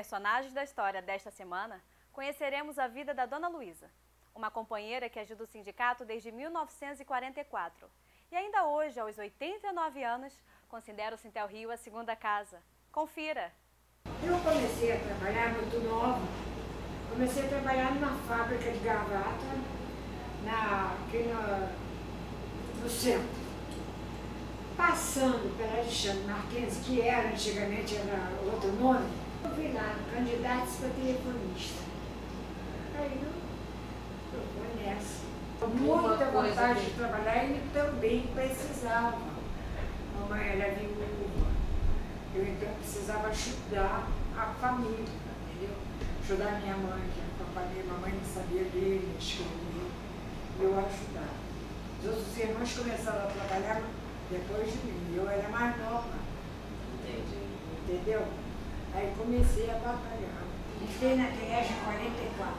personagens da história desta semana, conheceremos a vida da Dona Luísa, uma companheira que ajuda o sindicato desde 1944 e ainda hoje, aos 89 anos, considera o Sintel Rio a segunda casa. Confira! Eu comecei a trabalhar muito nova. Comecei a trabalhar numa fábrica de gravata aqui no centro. Passando pela Alexandre Martins, que antigamente era outro nome, eu vi lá, candidatos para telefonista. Aí eu vou nessa. Muita vontade de trabalhar e também precisava. Mamãe era viúva. Eu então precisava ajudar a família, entendeu? Ajudar minha mãe, que a mamãe não sabia ler, nem escrever. Eu ajudava. Os outros irmãos começaram a trabalhar depois de mim. Eu era mais nova. Entendi. Entendeu? Aí comecei a batalhar. Fiquei na creche em 44.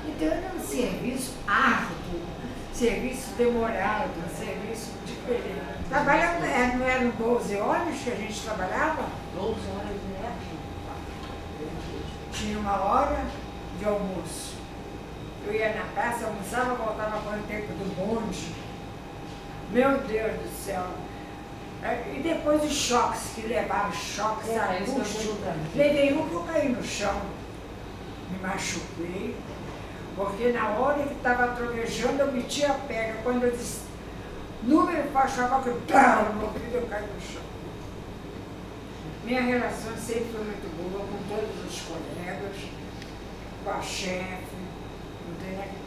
Então era um serviço árduo, serviço demorado, serviço diferente. Trabalhava, não eram 12 horas que a gente trabalhava? 12 horas, né? Tinha uma hora de almoço. Eu ia na praça, almoçava, voltava com o tempo do bonde. Meu Deus do céu! E depois os choques, que levaram choques, arbustos. Levei um que eu caí no chão. Me machuquei, porque na hora que estava trovejando eu meti a pega. Quando eu disse, número faixa que eu caí no chão. Minha relação sempre foi muito boa com todos os colegas, com a chefe.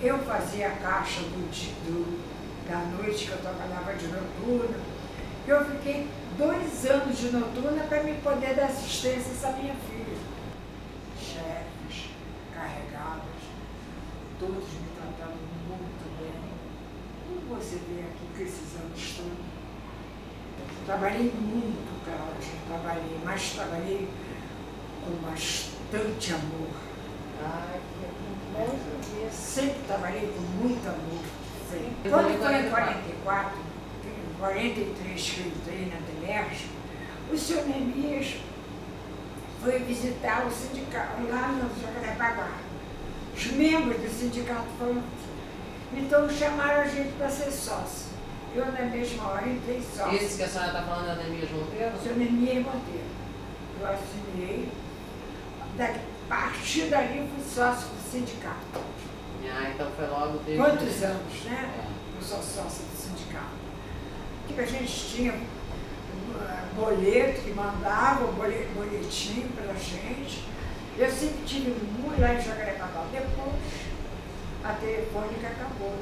Eu fazia a caixa da noite que eu trabalhava de noturna. Eu fiquei 2 anos de noturna para me poder dar assistência a essa minha filha. Chefes, carregadas, todos me trataram muito bem. Como você vê aqui com esses anos todos? Trabalhei muito, Cláudia, mas trabalhei com bastante amor. Sempre trabalhei com muito amor. Sempre. Quando foi em 44, 43 que eu entrei na Telerge, o senhor Neemias foi visitar o sindicato lá no Jacarepaguá. Os membros do sindicato foram. Então chamaram a gente para ser sócio. Eu, na mesma hora, entrei sócio. Esse que a senhora está falando é o Neemias Monteiro? O senhor Neemias Monteiro. Eu assinei. A partir dali, fui sócio do sindicato. Ah, então foi logo desde... Quantos anos, né? Eu sou sócio do sindicato. A gente tinha boleto que mandava, boletim para a gente. Eu sempre tive muito lá em Jacarepaguá. Depois, a telefônica acabou.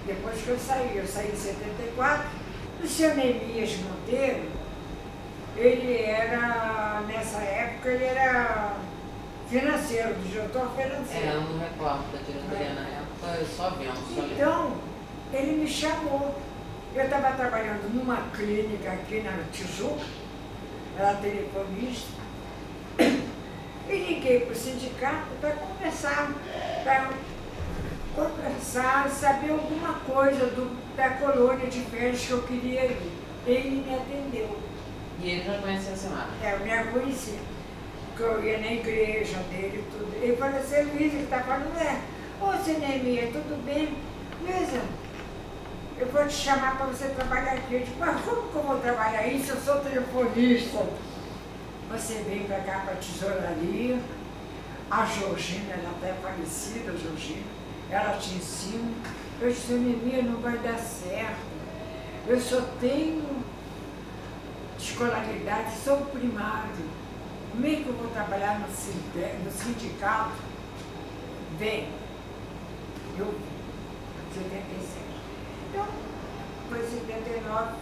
Depois que eu saí em 74. O senhor Neemias Monteiro, ele era, nessa época, ele era financeiro, diretor financeiro. Eu não recordo da diretoria na época, eu só vendo. Então, ele me chamou. Eu estava trabalhando numa clínica aqui na Tijuca, era telefonista, e liguei para o sindicato para conversar, saber alguma coisa da colônia de férias que eu queria ir. Ele me atendeu. E ele já conhecia a senhora? Eu me conhecia, porque eu ia na igreja dele e tudo. Ele falou assim, Luísa, que está falando, ô, Neemias, tudo bem? Luísa, eu vou te chamar para você trabalhar aqui. Eu digo, mas como que eu vou trabalhar isso? Eu sou telefonista. Você vem para cá para a tesouraria. A Georgina, ela até é falecida, a Georgina, ela te ensina. Eu disse, Neemias, não vai dar certo. Eu só tenho escolaridade, sou primário. Como é que eu vou trabalhar no sindicato? Vem. Eu vim, 77. Então, foi em 79,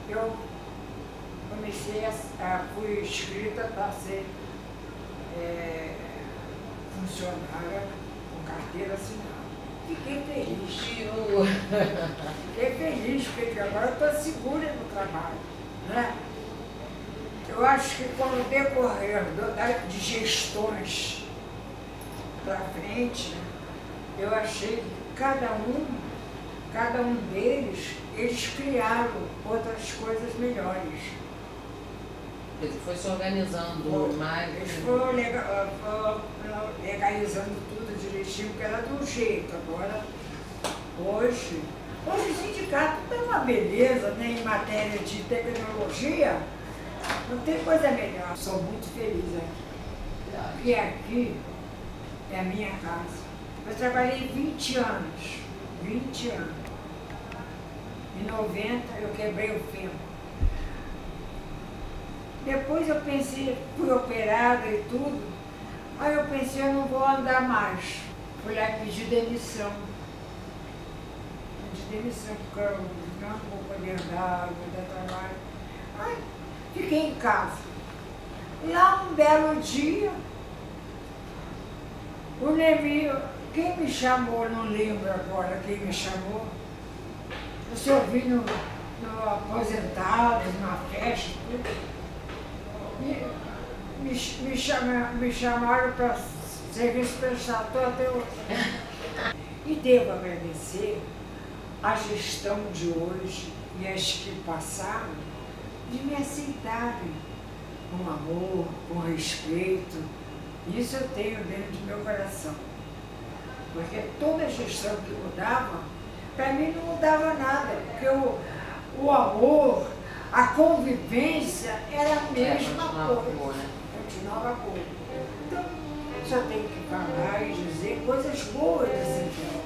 eu comecei fui inscrita para ser funcionária com carteira assinada. Fiquei feliz. Fiquei feliz, porque agora eu estou segura no trabalho. Né? Eu acho que com o decorrer de gestões para frente, eu achei que cada um deles, eles criaram outras coisas melhores. Quer dizer, foi se organizando mais. Eles foram legalizando tudo direitinho, porque era do jeito. Agora, hoje o sindicato está uma beleza, né, em matéria de tecnologia. Não tem coisa melhor. Sou muito feliz aqui. Porque aqui é a minha casa. Eu trabalhei 20 anos. 20 anos. Em 90 eu quebrei o fêmur. Depois eu pensei, fui operada e tudo. Aí eu pensei, eu não vou andar mais. Fui lá pedir demissão. Pedi demissão, porque eu não vou poder andar, vou dar trabalho. Aí fiquei em casa. E lá um belo dia, o Nemir, quem me chamou, não lembro agora quem me chamou. Eu só vi no aposentados, numa festa, tudo. Me chamaram para serviço prestado até hoje. E devo agradecer a gestão de hoje e as que passaram de me aceitarem com amor, com respeito. Isso eu tenho dentro do meu coração. Porque toda a gestão que mudava, para mim não mudava nada, porque o amor, a convivência era a mesma coisa. Continuava boa. Então, só tenho que falar e dizer coisas boas desse tempo.